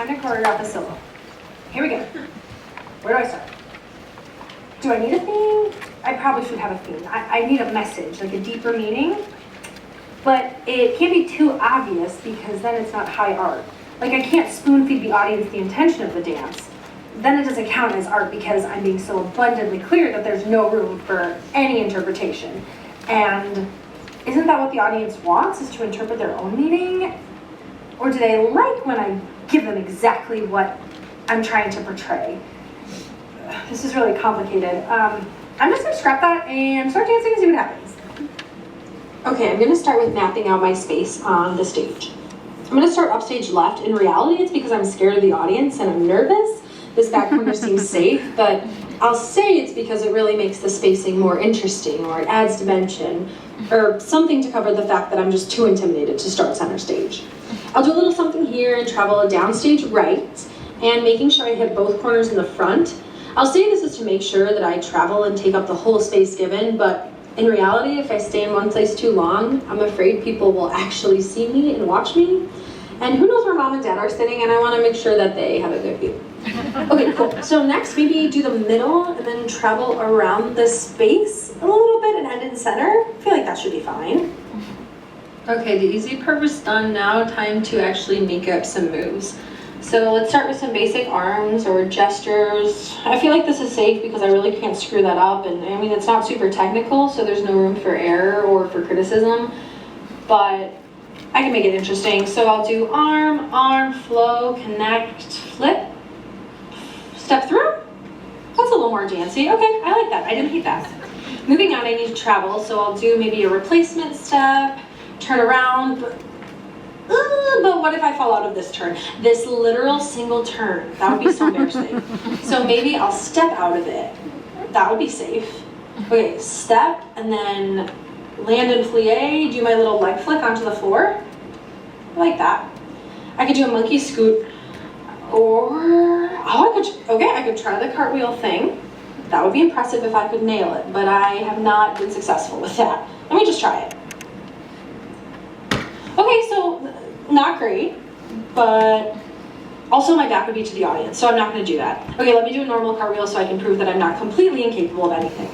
time to choreograph a solo. Here we go. Where do I start? Do I need a theme? I probably should have a theme. I need a message, like a deeper meaning. But it can't be too obvious because then it's not high art. Like I can't spoon feed the audience the intention of the dance. Then it doesn't count as art because I'm being so abundantly clear that there's no room for any interpretation. And isn't that what the audience wants, is to interpret their own meaning? Or do they like when I give them exactly what I'm trying to portray? This is really complicated. I'm just gonna scrap that and start dancing and see what happens. Okay, I'm gonna start with mapping out my space on the stage. I'm gonna start upstage left. In reality, it's because I'm scared of the audience and I'm nervous. This back corner seems safe, but I'll say it's because it really makes the spacing more interesting, or it adds dimension, or something to cover the fact that I'm just too intimidated to start center stage. I'll do a little something here and travel a downstage right, and making sure I hit both corners in the front. I'll say this is to make sure that I travel and take up the whole space given, but in reality, if I stay in one place too long, I'm afraid people will actually see me and watch me. And who knows where mom and dad are sitting, and I want to make sure that they have a good view. Okay, cool. So next, maybe do the middle and then travel around the space a little bit and end in center. I feel like that should be fine. Okay, the easy part was done. Now time to actually make up some moves. So let's start with some basic arms or gestures. I feel like this is safe because I really can't screw that up, and I mean it's not super technical, so there's no room for error or for criticism, but I can make it interesting. So I'll do arm, flow, connect, flip, step through. That's a little more dancey. Okay, I like that. I didn't hate that. Moving on, I need to travel, so I'll do maybe a replacement step, turn around, but what if I fall out of this turn? This literal single turn, that would be so embarrassing. So maybe I'll step out of it. That would be safe. Okay, step, and then land and plie, do my little leg flick onto the floor. I like that. I could do a monkey scoot, or, I could try the cartwheel thing. That would be impressive if I could nail it, but I have not been successful with that. Let me just try it. Okay, so not great, but also my back would be to the audience, so I'm not going to do that. Okay, let me do a normal cartwheel so I can prove that I'm not completely incapable of anything.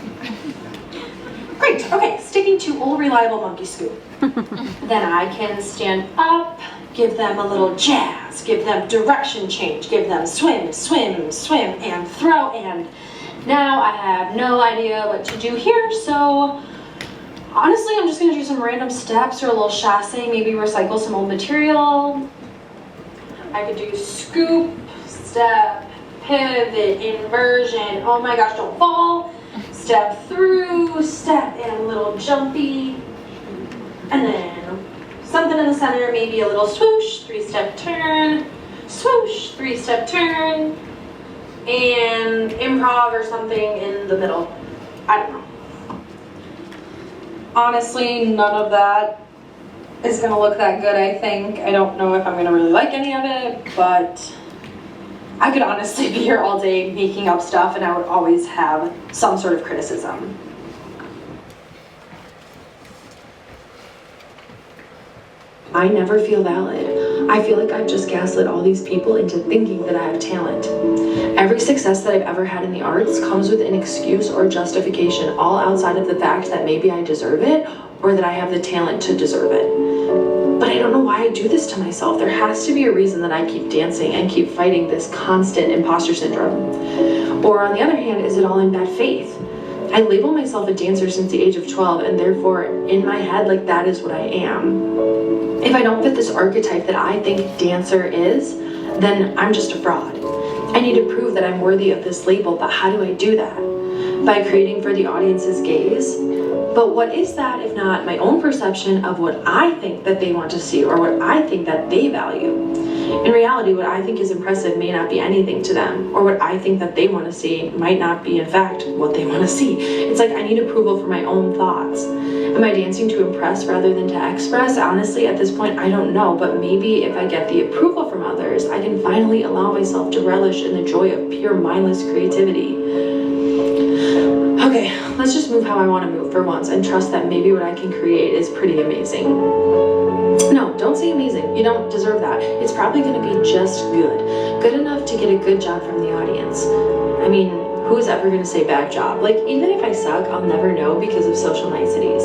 Great, okay, sticking to old reliable monkey scoot. Then I can stand up, give them a little jazz, give them direction change, give them swim, swim, swim, and throw, and now I have no idea what to do here, so honestly, I'm just going to do some random steps or a little chasse, maybe recycle some old material. I could do scoop, step, pivot, inversion. Oh my gosh, don't fall. Step through, step, and a little jumpy. And then something in the center, maybe a little swoosh, 3-step turn, swoosh, 3-step turn, and improv or something in the middle. I don't know. Honestly, none of that is gonna look that good, I think. I don't know if I'm gonna really like any of it, but I could honestly be here all day making up stuff and I would always have some sort of criticism. I never feel valid. I feel like I've just gaslit all these people into thinking that I have talent. Every success that I've ever had in the arts comes with an excuse or justification, all outside of the fact that maybe I deserve it or that I have the talent to deserve it. But I don't know why I do this to myself. There has to be a reason that I keep dancing and keep fighting this constant imposter syndrome. Or on the other hand, is it all in bad faith? I label myself a dancer since the age of 12, and therefore, in my head, like that is what I am. If I don't fit this archetype that I think dancer is, then I'm just a fraud. I need to prove that I'm worthy of this label, but how do I do that? By creating for the audience's gaze? But what is that if not my own perception of what I think that they want to see or what I think that they value? In reality, what I think is impressive may not be anything to them, or what I think that they want to see might not be, in fact, what they want to see. It's like I need approval for my own thoughts. Am I dancing to impress rather than to express? Honestly, at this point, I don't know, but maybe if I get the approval from others, I can finally allow myself to relish in the joy of pure mindless creativity. Okay, let's just move how I want to move for once and trust that maybe what I can create is pretty amazing. No, don't say amazing. You don't deserve that. It's probably going to be just good. Good enough to get a good job from the audience. I mean, who's ever going to say bad job? Like, even if I suck, I'll never know because of social niceties.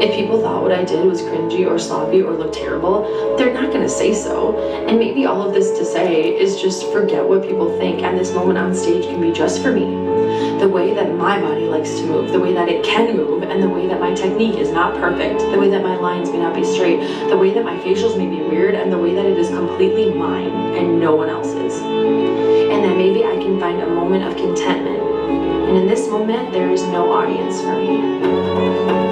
If people thought what I did was cringy or sloppy or looked terrible, they're not going to say so. And maybe all of this to say is just forget what people think, and this moment on stage can be just for me. The way that my body likes to move, the way that it can move, and the way that my technique is not perfect, the way that my lines may not be straight, the way that my facials may be weird, and the way that it is completely mine and no one else's. And that maybe I can find a moment of contentment. And in this moment, there is no audience for me.